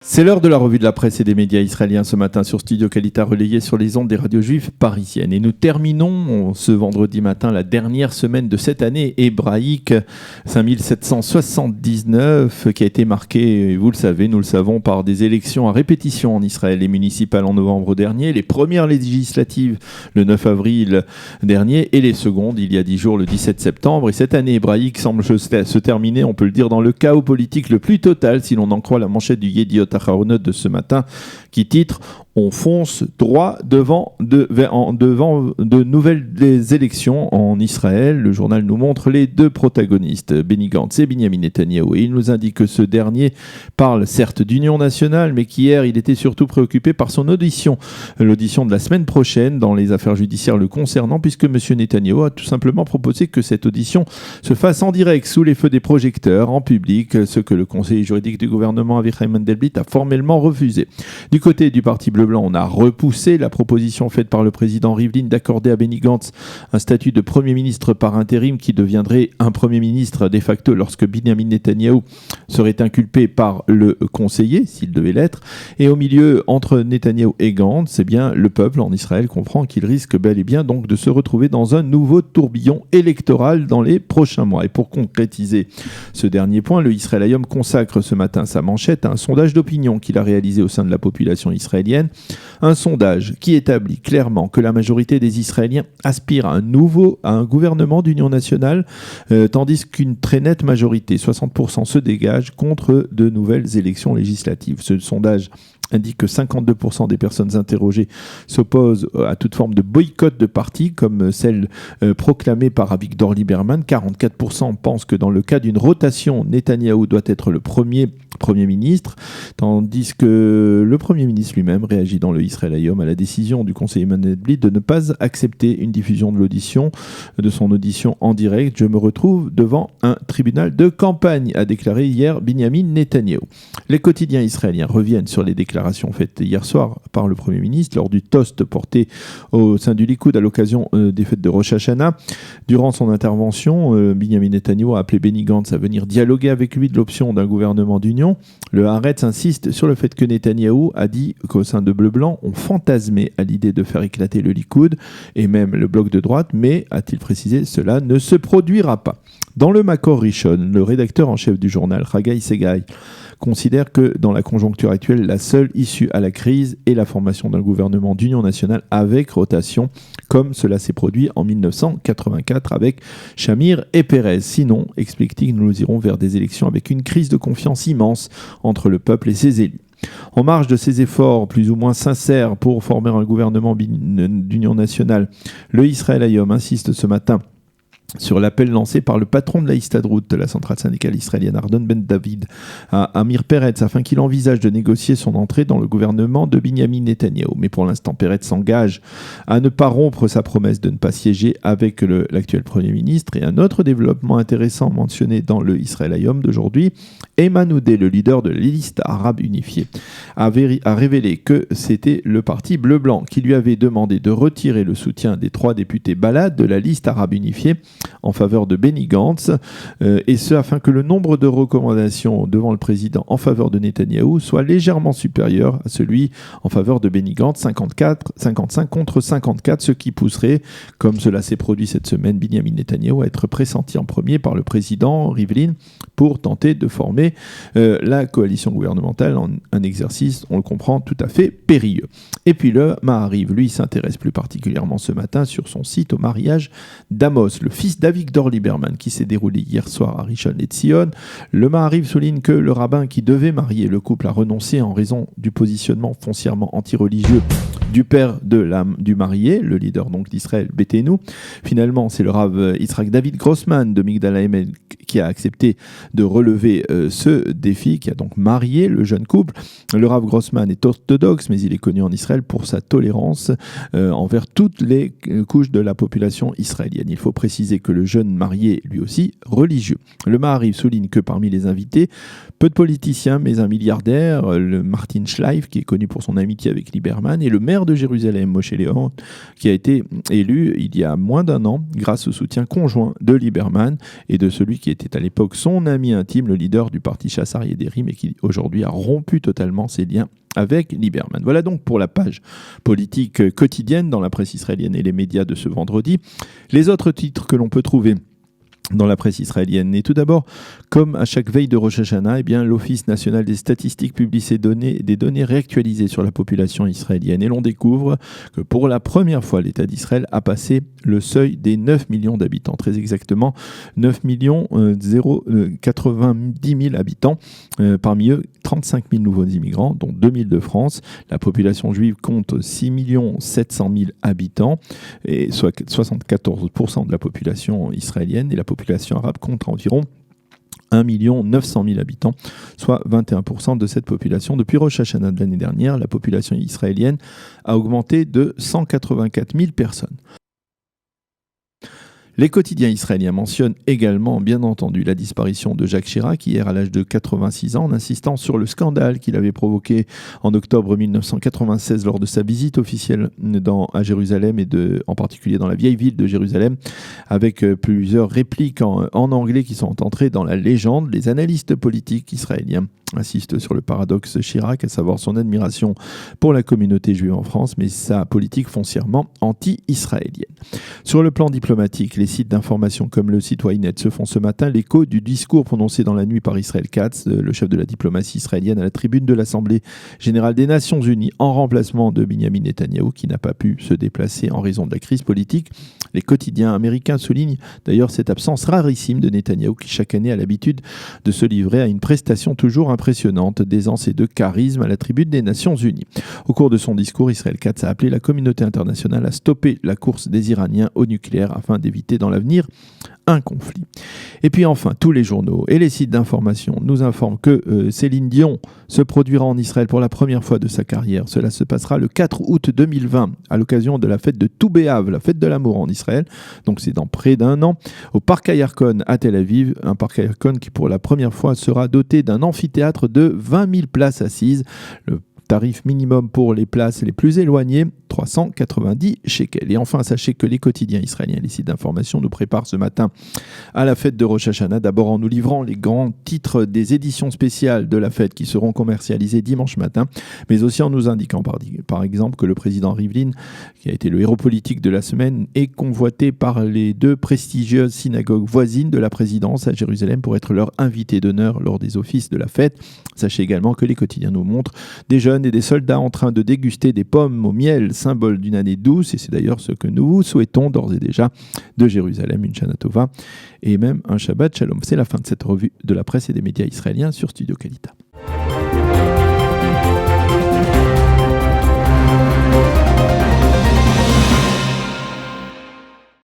C'est l'heure de la revue de la presse et des médias israéliens ce matin sur Studio Kalita, relayé sur les ondes des radios juives parisiennes. Et nous terminons ce vendredi matin la dernière semaine de cette année hébraïque 5779 qui a été marquée, vous le savez, nous le savons, par des élections à répétition en Israël, les municipales en novembre dernier, les premières législatives le 9 avril dernier et les secondes il y a 10 jours le 17 septembre. Et cette année hébraïque semble se terminer, on peut le dire, dans le chaos politique le plus total si l'on en croit la manchette du Yediot Aharonot de ce matin qui titre « On fonce droit devant de nouvelles élections en Israël ». Le journal nous montre les deux protagonistes, Benny Gantz et Binyamin Netanyahou. Et il nous indique que ce dernier parle certes d'union nationale, mais qu'hier il était surtout préoccupé par son audition. L'audition de la semaine prochaine dans les affaires judiciaires le concernant, puisque M. Netanyahou a tout simplement proposé que cette audition se fasse en direct, sous les feux des projecteurs, en public, ce que le conseiller juridique du gouvernement Avichai Mandelblit a formellement refusé. Du côté du parti bleu-blanc, on a repoussé la proposition faite par le président Rivlin d'accorder à Benny Gantz un statut de Premier ministre par intérim qui deviendrait un Premier ministre de facto lorsque Binyamin Netanyahou serait inculpé par le conseiller, s'il devait l'être. Et au milieu, entre Netanyahou et Gantz, c'est bien le peuple en Israël comprend qu'il risque bel et bien donc de se retrouver dans un nouveau tourbillon électoral dans les prochains mois. Et pour concrétiser ce dernier point, le Israël Hayom consacre ce matin sa manchette à un sondage d'opinion qu'il a réalisé au sein de la population israélienne. Un sondage qui établit clairement que la majorité des Israéliens aspirent à un gouvernement d'union nationale, tandis qu'une très nette majorité, 60%, se dégage contre de nouvelles élections législatives. Ce sondage indique que 52% des personnes interrogées s'opposent à toute forme de boycott de parti, comme celle proclamée par Avigdor Lieberman. 44% pensent que dans le cas d'une rotation, Netanyahou doit être le Premier ministre, tandis que le Premier ministre lui-même réagit dans le Israël Hayom à la décision du conseiller Mandelblit de ne pas accepter une diffusion de son audition en direct. Je me retrouve devant un tribunal de campagne, a déclaré hier Binyamin Netanyahou. Les quotidiens israéliens reviennent sur les déclarations faites hier soir par le Premier ministre lors du toast porté au sein du Likoud à l'occasion des fêtes de Rosh Hashanah. Durant son intervention, Binyamin Netanyahou a appelé Benny Gantz à venir dialoguer avec lui de l'option d'un gouvernement d'union. Le Haaretz insiste sur le fait que Netanyahou a dit qu'au sein de Bleu-Blanc, on fantasmait à l'idée de faire éclater le Likoud et même le bloc de droite, mais, a-t-il précisé, cela ne se produira pas. Dans le Makor Rishon, le rédacteur en chef du journal, Haggai Segai, considère que dans la conjoncture actuelle, la seule issue à la crise est la formation d'un gouvernement d'union nationale avec rotation, comme cela s'est produit en 1984 avec Shamir et Pérez. Sinon, explique-t-il, nous irons vers des élections avec une crise de confiance immense entre le peuple et ses élus. En marge de ces efforts plus ou moins sincères pour former un gouvernement d'union nationale, le Israël Hayom insiste ce matin sur l'appel lancé par le patron de la Histadrout, de la centrale syndicale israélienne, Ardon Ben David, à Amir Peretz, afin qu'il envisage de négocier son entrée dans le gouvernement de Binyamin Netanyahou. Mais pour l'instant, Peretz s'engage à ne pas rompre sa promesse de ne pas siéger avec l'actuel Premier ministre. Et un autre développement intéressant mentionné dans le Israël Hayom d'aujourd'hui, Ayman Oudeh, le leader de la liste arabe unifiée, a révélé que c'était le parti bleu-blanc qui lui avait demandé de retirer le soutien des 3 députés Balad de la liste arabe unifiée en faveur de Benny Gantz, et ce afin que le nombre de recommandations devant le président en faveur de Netanyahou soit légèrement supérieur à celui en faveur de Benny Gantz, 55 contre 54, ce qui pousserait, comme cela s'est produit cette semaine, Binyamin Netanyahou à être pressenti en premier par le président Rivlin pour tenter de former la coalition gouvernementale, un exercice, on le comprend, tout à fait périlleux. Et puis le Maariv, lui, s'intéresse plus particulièrement ce matin sur son site au mariage d'Amos, le fils d'Avigdor Lieberman, qui s'est déroulé hier soir à Rishon LeZion. Le Maariv souligne que le rabbin qui devait marier le couple a renoncé en raison du positionnement foncièrement anti-religieux du père du marié, le leader donc d'Israël, Betenu. Finalement, c'est le Rav Yitzhak David Grossman de Migdal HaEmet qui a accepté de relever ce défi, qui a donc marié le jeune couple. Le Rav Grossman est orthodoxe, mais il est connu en Israël pour sa tolérance envers toutes les couches de la population israélienne. Il faut préciser rappeler que le jeune marié, lui aussi, religieux. Le Maariv souligne que parmi les invités, peu de politiciens, mais un milliardaire, le Martin Schleif, qui est connu pour son amitié avec Lieberman, et le maire de Jérusalem, Moshe Léon, qui a été élu il y a moins d'un an grâce au soutien conjoint de Lieberman et de celui qui était à l'époque son ami intime, le leader du parti Chassar Yederim, et qui aujourd'hui a rompu totalement ses liens avec Lieberman. Voilà donc pour la page politique quotidienne dans la presse israélienne et les médias de ce vendredi. Les autres titres que l'on peut trouver dans la presse israélienne. Et tout d'abord, comme à chaque veille de Rosh Hashanah, l'Office national des statistiques publie des données réactualisées sur la population israélienne. Et l'on découvre que pour la première fois, l'État d'Israël a passé le seuil des 9 millions d'habitants. Très exactement, 9 90 000 habitants. Parmi eux, 35 000 nouveaux immigrants, dont 2 000 de France. La population juive compte 6 700 000 habitants, et soit 74% de la population israélienne. Et la population arabe compte environ 1 900 000 habitants, soit 21% de cette population. Depuis Rosh Hashanah de l'année dernière, la population israélienne a augmenté de 184 000 personnes. Les quotidiens israéliens mentionnent également, bien entendu, la disparition de Jacques Chirac hier à l'âge de 86 ans, en insistant sur le scandale qu'il avait provoqué en octobre 1996 lors de sa visite officielle à Jérusalem et en particulier dans la vieille ville de Jérusalem, avec plusieurs répliques en anglais qui sont entrées dans la légende. Les analystes politiques israéliens insistent sur le paradoxe Chirac, à savoir son admiration pour la communauté juive en France, mais sa politique foncièrement anti-israélienne. Sur le plan diplomatique, les sites d'information comme le site Ynet se font ce matin l'écho du discours prononcé dans la nuit par Israël Katz, le chef de la diplomatie israélienne, à la tribune de l'Assemblée générale des Nations Unies, en remplacement de Benjamin Netanyahou, qui n'a pas pu se déplacer en raison de la crise politique. Les quotidiens américains soulignent d'ailleurs cette absence rarissime de Netanyahou, qui chaque année a l'habitude de se livrer à une prestation toujours impressionnante d'aisance et de charisme à la tribune des Nations Unies. Au cours de son discours, Israël Katz a appelé la communauté internationale à stopper la course des Iraniens au nucléaire afin d'éviter dans l'avenir un conflit. Et puis enfin, tous les journaux et les sites d'information nous informent que Céline Dion se produira en Israël pour la première fois de sa carrière. Cela se passera le 4 août 2020 à l'occasion de la fête de Tou B'Av, la fête de l'amour en Israël. Donc c'est dans près d'un an, au Parc Ayarkon à Tel Aviv, un Parc Ayarkon qui pour la première fois sera doté d'un amphithéâtre de 20 000 places assises. Le tarif minimum pour les places les plus éloignées, 390 shekels. Et enfin, sachez que les quotidiens israéliens, les sites d'information nous préparent ce matin à la fête de Rosh Hashanah, d'abord en nous livrant les grands titres des éditions spéciales de la fête qui seront commercialisées dimanche matin, mais aussi en nous indiquant par exemple que le président Rivlin, qui a été le héros politique de la semaine, est convoité par les deux prestigieuses synagogues voisines de la présidence à Jérusalem pour être leur invité d'honneur lors des offices de la fête. Sachez également que les quotidiens nous montrent des jeunes et des soldats en train de déguster des pommes au miel, symbole d'une année douce, et c'est d'ailleurs ce que nous vous souhaitons d'ores et déjà de Jérusalem, une Shana Tova et même un Shabbat Shalom. C'est la fin de cette revue de la presse et des médias israéliens sur Studio Kalita.